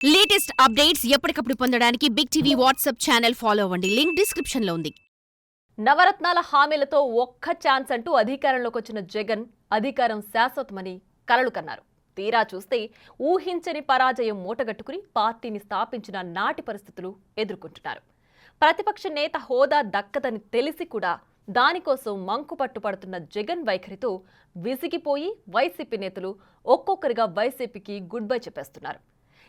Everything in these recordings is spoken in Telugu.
లేటెస్ట్ అప్డేట్స్ ఎప్పటికప్పుడు పొందడానికి big TV WhatsApp channel follow అవ్వండి. లింక్ డిస్క్రిప్షన్ లో ఉంది. నవరత్నాల హామీలతో ఒక్క ఛాన్స్ అంటూ అధికారంలోకి వచ్చిన జగన్ అధికారం శాశ్వతమని కలలు కన్నారు. తీరా చూస్తే ఊహించని పరాజయం మూటగట్టుకుని పార్టీని స్థాపించిన నాటి పరిస్థితులు ఎదుర్కొంటున్నారు. ప్రతిపక్ష నేత హోదా దక్కదని తెలిసి కూడా దానికోసం మంకుపట్టు పడుతున్న జగన్ వైఖరితో విసిగిపోయి వైసీపీ నేతలు ఒక్కొక్కరిగా వైసీపీకి గుడ్ బై చెప్పేస్తున్నారు.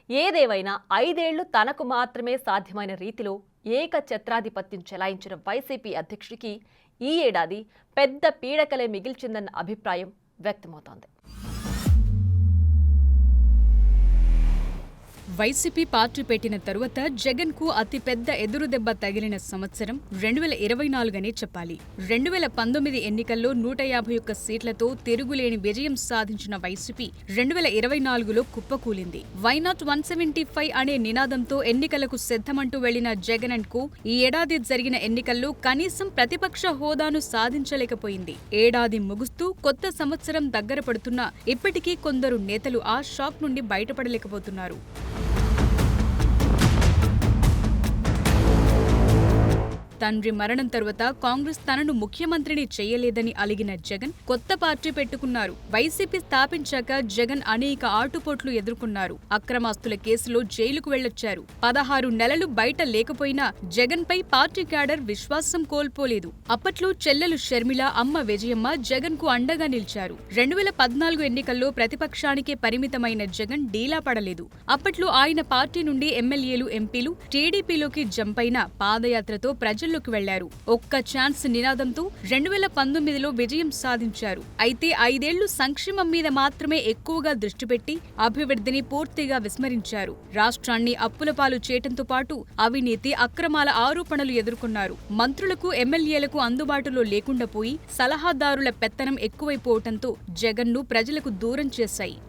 ఏదేవైనా 5 ఏళ్లు తనకు మాత్రమే సాధ్యమైన రీతిలో ఏకఛత్రాధిపత్యం చెలాయించిన వైసీపీ అధ్యక్షుడికి ఈ ఏడాది పెద్ద పీడకలే మిగిల్చిందన్న అభిప్రాయం వ్యక్తమవుతోంది. వైసీపీ పార్టీ పెట్టిన తరువాత జగన్ కు అతిపెద్ద ఎదురుదెబ్బ తగిలిన సంవత్సరం 2024 అనే చెప్పాలి. 2019 ఎన్నికల్లో 151 సీట్లతో తిరుగులేని విజయం సాధించిన వైసీపీ 2024లో కుప్పకూలింది. వైనాట్ 175 అనే నినాదంతో ఎన్నికలకు సిద్ధమంటూ వెళ్లిన జగన్ అండ్ కో ఈ ఏడాది జరిగిన ఎన్నికల్లో కనీసం ప్రతిపక్ష హోదాను సాధించలేకపోయింది. ఏడాది ముగుస్తూ కొత్త సంవత్సరం దగ్గర పడుతున్నా ఇప్పటికీ కొందరు నేతలు ఆ షాక్ నుండి బయటపడలేకపోతున్నారు. తండ్రి మరణం తరువాత కాంగ్రెస్ తనను ముఖ్యమంత్రిని చేయలేదని అలిగిన జగన్ కొత్త పార్టీ పెట్టుకున్నారు. వైసీపీ స్థాపించాక జగన్ అనేక ఆటుపోట్లు ఎదుర్కొన్నారు. అక్రమాస్తుల కేసులో జైలుకు వెళ్లొచ్చారు. 16 నెలలు బయట లేకపోయినా జగన్ పై పార్టీ క్యాడర్ విశ్వాసం కోల్పోలేదు. అప్పట్లో చెల్లెలు షర్మిల, అమ్మ విజయమ్మ జగన్ కు అండగా నిలిచారు. 2014 ఎన్నికల్లో ప్రతిపక్షానికే పరిమితమైన జగన్ డీలా పడలేదు. అప్పట్లో ఆయన పార్టీ నుండి ఎమ్మెల్యేలు, ఎంపీలు టీడీపీలోకి జంపైన పాదయాత్రతో ప్రజలు వెళ్లారు. ఒక్క ఛాన్స్ నినాదంతో 2019లో విజయం సాధించారు. అయితే 5 ఏళ్లు సంక్షేమం మీద మాత్రమే ఎక్కువగా దృష్టి పెట్టి అభివృద్ధిని పూర్తిగా విస్మరించారు. రాష్ట్రాన్ని అప్పుల పాలు చేయటంతో పాటు అవినీతి, అక్రమాల ఆరోపణలు ఎదుర్కొన్నారు. మంత్రులకు, ఎమ్మెల్యేలకు అందుబాటులో లేకుండా పోయి సలహాదారుల పెత్తనం ఎక్కువైపోవటంతో జగన్ను ప్రజలకు దూరం చేశాయి.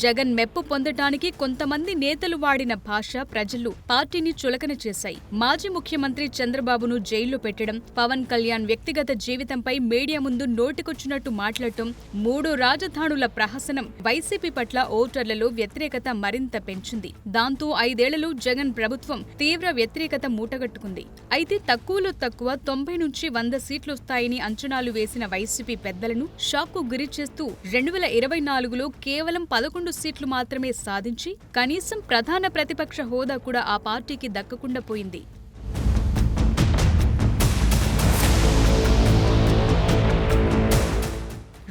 జగన్ మెప్పు పొందటానికి కొంతమంది నేతలు వాడిన భాష ప్రజలు పార్టీని చులకన చేశాయి. మాజీ ముఖ్యమంత్రి చంద్రబాబును జైల్లో పెట్టడం, పవన్ కళ్యాణ్ వ్యక్తిగత జీవితంపై మీడియా ముందు నోటికొచ్చినట్టు మాట్లాడటం, 3 రాజధానుల ప్రహసనం వైసీపీ పట్ల ఓటర్లలో వ్యతిరేకత మరింత పెంచింది. దాంతో 5 ఏళ్లలో జగన్ ప్రభుత్వం తీవ్ర వ్యతిరేకత మూటగట్టుకుంది. అయితే తక్కువలో తక్కువ 90 నుంచి 100 సీట్లొస్తాయని అంచనాలు వేసిన వైసీపీ పెద్దలను షాక్కు గురి చేస్తూ 2024లో కేవలం 11 సీట్లు మాత్రమే సాధించి కనీసం ప్రధాన ప్రతిపక్ష హోదా కూడా ఆ పార్టీకి దక్కకుండా పోయింది.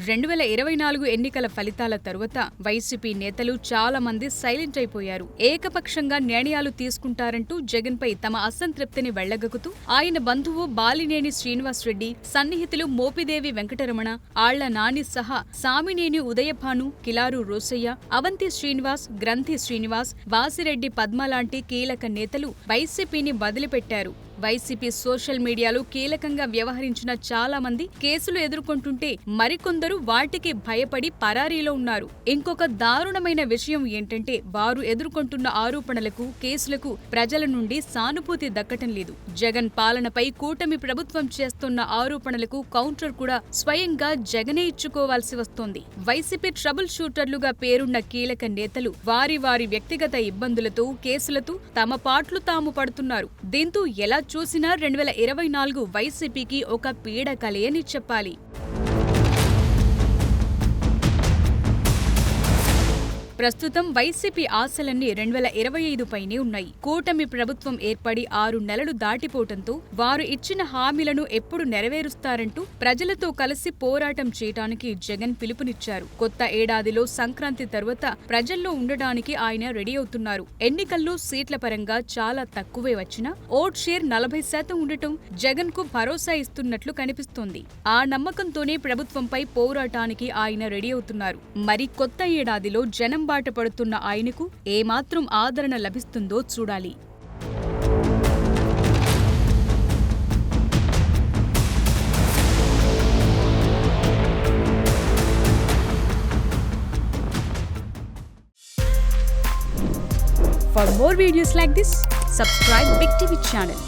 2024 ఎన్నికల ఫలితాల తరువాత వైసీపీ నేతలు చాలా మంది సైలెంట్ అయిపోయారు. ఏకపక్షంగా నిర్ణయాలు తీసుకుంటారంటూ జగన్ పై తమ అసంతృప్తిని వెళ్లగక్కుతూ ఆయన బంధువు బాలినేని శ్రీనివాసరెడ్డి, సన్నిహితులు మోపిదేవి వెంకటరమణ, ఆళ్ల నాని సహా సామినేని ఉదయభాను, కిలారు రోసయ్య, అవంతి శ్రీనివాస్, గ్రంథి శ్రీనివాస్, వాసిరెడ్డి పద్మ లాంటి కీలక నేతలు వైసీపీని వదిలిపెట్టారు. వైసీపీ సోషల్ మీడియాలో కీలకంగా వ్యవహరించిన చాలా మంది కేసులు ఎదుర్కొంటుంటే మరికొందరు వాటికి భయపడి పరారీలో ఉన్నారు. ఇంకొక దారుణమైన విషయం ఏంటంటే వారు ఎదుర్కొంటున్న ఆరోపణలకు, కేసులకు ప్రజల నుండి సానుభూతి దక్కటం లేదు. జగన్ పాలనపై కూటమి ప్రభుత్వం చేస్తున్న ఆరోపణలకు కౌంటర్ కూడా స్వయంగా జగనే ఇచ్చుకోవాల్సి వస్తోంది. వైసీపీ ట్రబుల్ షూటర్లుగా పేరున్న కీలక నేతలు వారి వ్యక్తిగత ఇబ్బందులతో, కేసులతో తమ పాట్లు తాము పడుతున్నారు. దీంతో ఎలా చూసినా 2024 వైసీపీకి ఒక పీడకలే అని చెప్పాలి. ప్రస్తుతం వైసీపీ ఆశలన్నీ 2025 పైనే ఉన్నాయి. కూటమి ప్రభుత్వం ఏర్పడి 6 నెలలు దాటిపోవటంతో వారు ఇచ్చిన హామీలను ఎప్పుడు నెరవేరుస్తారంటూ ప్రజలతో కలిసి పోరాటం చేయటానికి జగన్ పిలుపునిచ్చారు. కొత్త ఏడాదిలో సంక్రాంతి తరువాత ప్రజల్లో ఉండడానికి ఆయన రెడీ అవుతున్నారు. ఎన్నికల్లో సీట్ల పరంగా చాలా తక్కువే వచ్చినా ఓట్ షేర్ 40% ఉండటం జగన్ కు భరోసా ఇస్తున్నట్లు కనిపిస్తోంది. ఆ నమ్మకంతోనే ప్రభుత్వంపై పోరాటానికి ఆయన రెడీ అవుతున్నారు. మరి కొత్త ఏడాదిలో జనం బాట పడుతున్న ఆయనకు ఏమాత్రం ఆదరణ లభిస్తుందో చూడాలి. For more videos like this, subscribe Big TV channel.